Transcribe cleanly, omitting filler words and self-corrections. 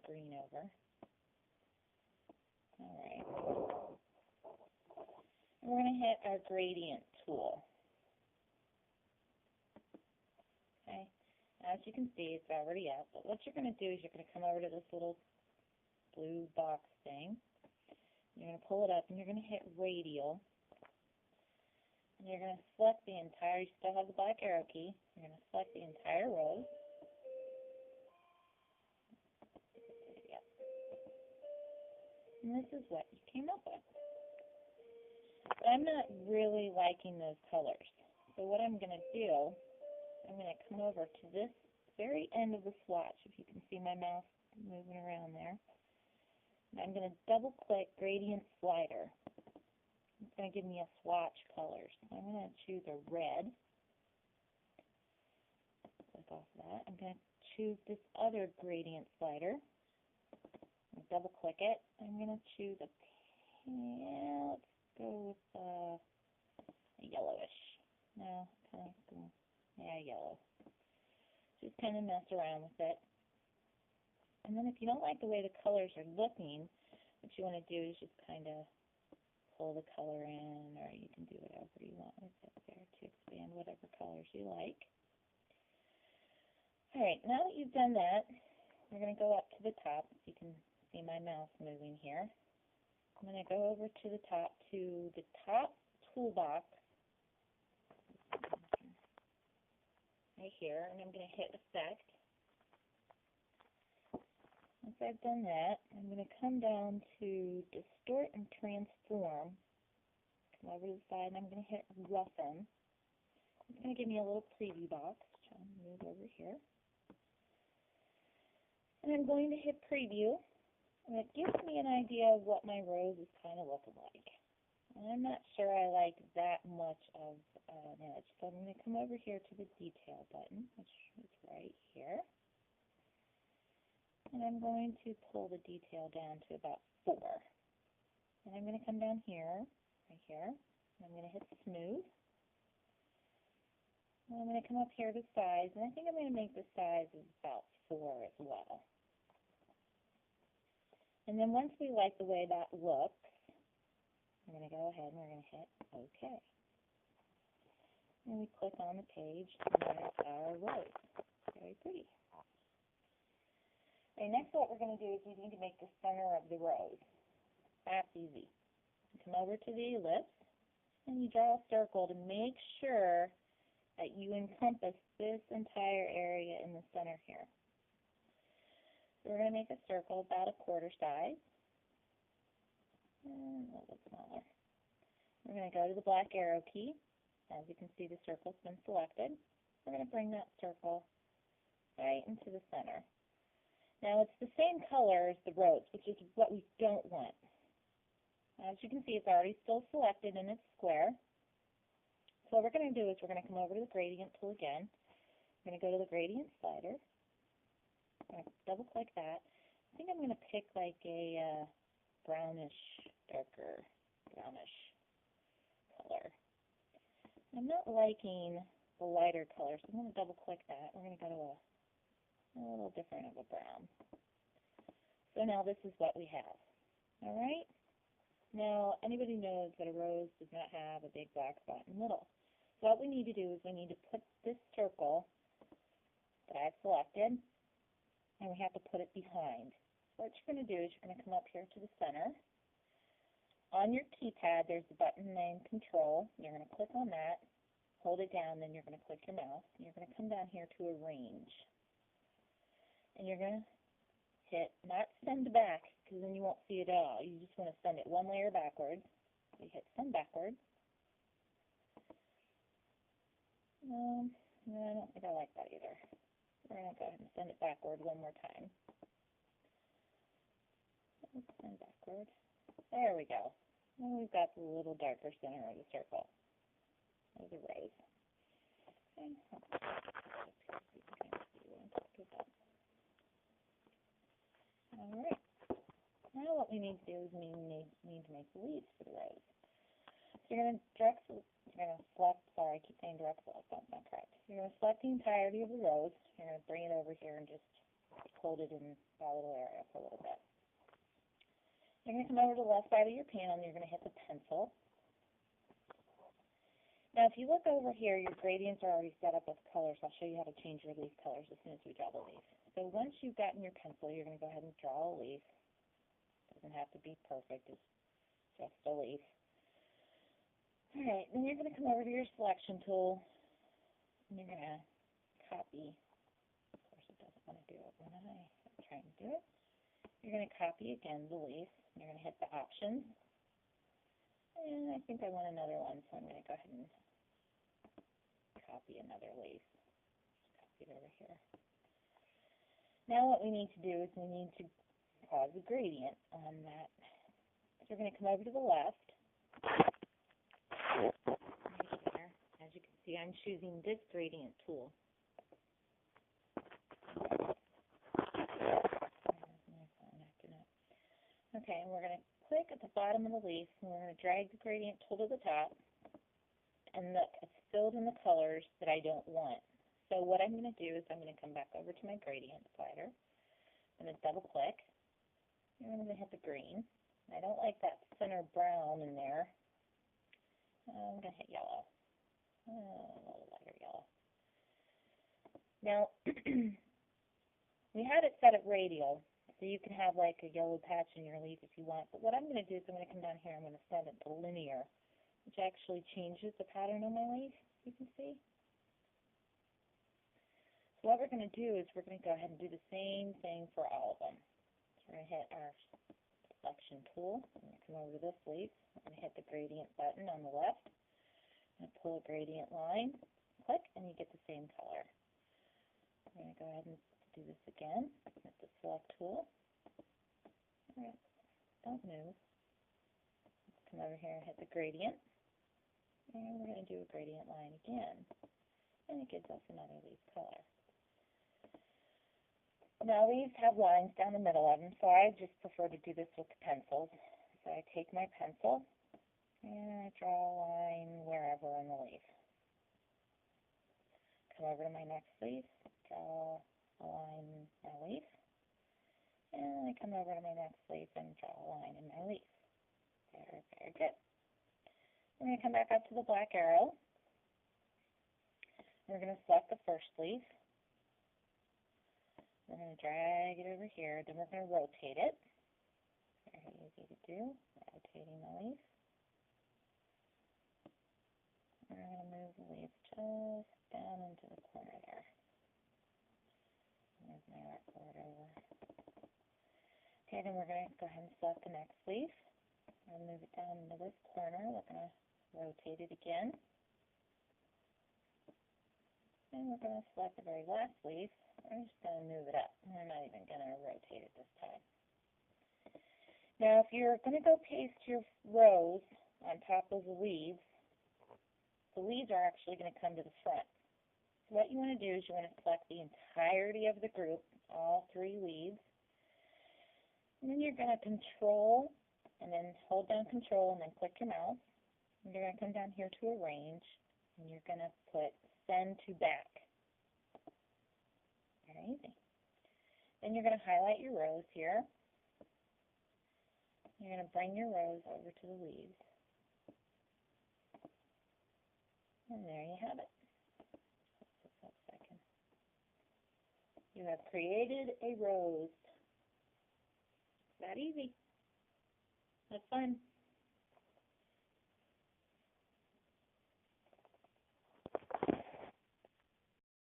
green over. Alright. And we're going to hit our gradient tool. Okay. As you can see, it's already up. But what you're going to do is you're going to come over to this little blue box thing. You're going to pull it up and you're going to hit radial. And you're going to select the entire, you still have the black arrow key. You're going to select the entire row. Yep. And this is what you came up with. But I'm not really liking those colors. So what I'm going to do, I'm going to come over to this very end of the swatch, if you can see my mouse moving around there. And I'm going to double click gradient slider. It's going to give me a swatch colors. So I'm going to choose a red. Click off that. I'm going to choose this other gradient slider. Double click it. I'm going to choose a, let's go with a yellowish. No, kind of, yeah, yellow. Just kind of mess around with it. And then if you don't like the way the colors are looking, what you want to do is just kind of pull the color in, or you can do whatever you want with it there to expand whatever colors you like. Alright, now that you've done that, we're going to go up to the top. You can see my mouse moving here. I'm going to go over to the top toolbox right here, and I'm going to hit Effect. Once I've done that, I'm going to come down to Distort and Transform. Come over to the side, and I'm going to hit Roughen. It's going to give me a little preview box. So I'm going to move over here. And I'm going to hit Preview. And it gives me an idea of what my rose is kind of looking like. And I'm not sure I like that much of an edge. So I'm going to come over here to the Detail button, which is right here. And I'm going to pull the detail down to about 4. And I'm going to come down here, right here, and I'm going to hit Smooth. And I'm going to come up here to Size, and I think I'm going to make the size of about 4 as well. And then once we like the way that looks, we're going to go ahead and we're going to hit OK. And we click on the page, and there's our rose. Very pretty. Okay, next what we're going to do is we need to make the center of the rose. That's easy. Come over to the ellipse, and you draw a circle to make sure that you encompass this entire area in the center here. So we're going to make a circle about 1/4 size, and a little bit smaller. We're going to go to the black arrow key. As you can see, the circle's been selected. We're going to bring that circle right into the center. Now it's the same color as the rose, which is what we don't want. As you can see, it's already still selected and it's square. So what we're going to do is we're going to come over to the gradient tool again. We're going to go to the gradient slider. I'm going to double click that. I think I'm going to pick like a brownish, darker brownish color. I'm not liking the lighter color, so I'm going to double click that. We're going to go to a little different of a brown. So now this is what we have. Alright? Now, anybody knows that a rose does not have a big black spot in the middle. So what we need to do is we need to put this circle that I've selected, and we have to put it behind. So what you're going to do is you're going to come up here to the center. On your keypad, there's the button named Control. You're going to click on that, hold it down, then you're going to click your mouse, and you're going to come down here to Arrange. And you're going to hit, not send back, because then you won't see it at all. You just want to send it one layer backwards. So you hit send backward. No, I don't think I like that either. We're going to go ahead and send it backward one more time. Let's send backward. There we go. Now we've got the little darker center of the circle. There's a rose. Okay. Alright, now what we need to do is we need to make the leaves for the rose. So you're going to select, sorry, I keep saying direct select, that's not correct. You're going to select the entirety of the rose. You're going to bring it over here and just hold it in that little area for a little bit. You're going to come over to the left side of your panel and you're going to hit the pencil. Now, if you look over here, your gradients are already set up with colors. I'll show you how to change your leaf colors as soon as we draw the leaf. So once you've gotten your pencil, you're going to go ahead and draw a leaf. Doesn't have to be perfect, it's just a leaf. All right, then you're going to come over to your selection tool, and you're going to copy. Of course, it doesn't want to do it when I'm trying to do it. You're going to copy again the leaf, and you're going to hit the options. And I think I want another one, so I'm going to go ahead and copy another leaf. Just copy it over here. Now what we need to do is we need to cause a gradient on that. So we're going to come over to the left. Right there. As you can see, I'm choosing this gradient tool. Okay, and we're going to click at the bottom of the leaf, and we're going to drag the gradient tool to the top. And look, it's filled in the colors that I don't want. So what I'm going to do is I'm going to come back over to my gradient slider. I'm going to double click. And I'm going to hit the green. I don't like that center brown in there. I'm going to hit yellow. A little lighter yellow. Now, we had it set at radial, so you can have like a yellow patch in your leaf if you want. But what I'm going to do is I'm going to come down here. I'm going to set it to linear, which actually changes the pattern on my leaf, you can see. So what we're going to do is we're going to go ahead and do the same thing for all of them. So we're going to hit our selection tool. I'm going to come over to this leaf. I'm going to hit the gradient button on the left. I'm going to pull a gradient line, click, and you get the same color. I'm going to go ahead and do this again. Hit the select tool. All right, don't move. Let's come over here and hit the gradient. And we're going to do a gradient line again. And it gives us another leaf color. Now leaves have lines down the middle of them, so I just prefer to do this with the pencils. So I take my pencil and I draw a line wherever in the leaf. Come over to my next leaf, draw a line in my leaf, and I come over to my next leaf and draw a line in my leaf. Very, very good. I'm going to come back up to the black arrow. We're going to select the first leaf. We're going to drag it over here. Then we're going to rotate it. Very easy to do. Rotating the leaf. We're going to move the leaf just down into the corner there. Move my artboard over. Okay, then we're going to go ahead and select the next leaf. I'll move it down into this corner. We're going to rotate it again. And we're going to select the very last leaf. I'm just going to move it up. I'm not even going to rotate it this time. Now, if you're going to go paste your rows on top of the leaves are actually going to come to the front. So what you want to do is you want to select the entirety of the group, all 3 leaves. And then you're going to control, and then hold down control, and then click your mouse. And you're going to come down here to arrange, and you're going to put send to back. Very easy. Then you're going to highlight your rows here. You're going to bring your rows over to the leaves. And there you have it. Just a second. You have created a rose. That easy. That's fun.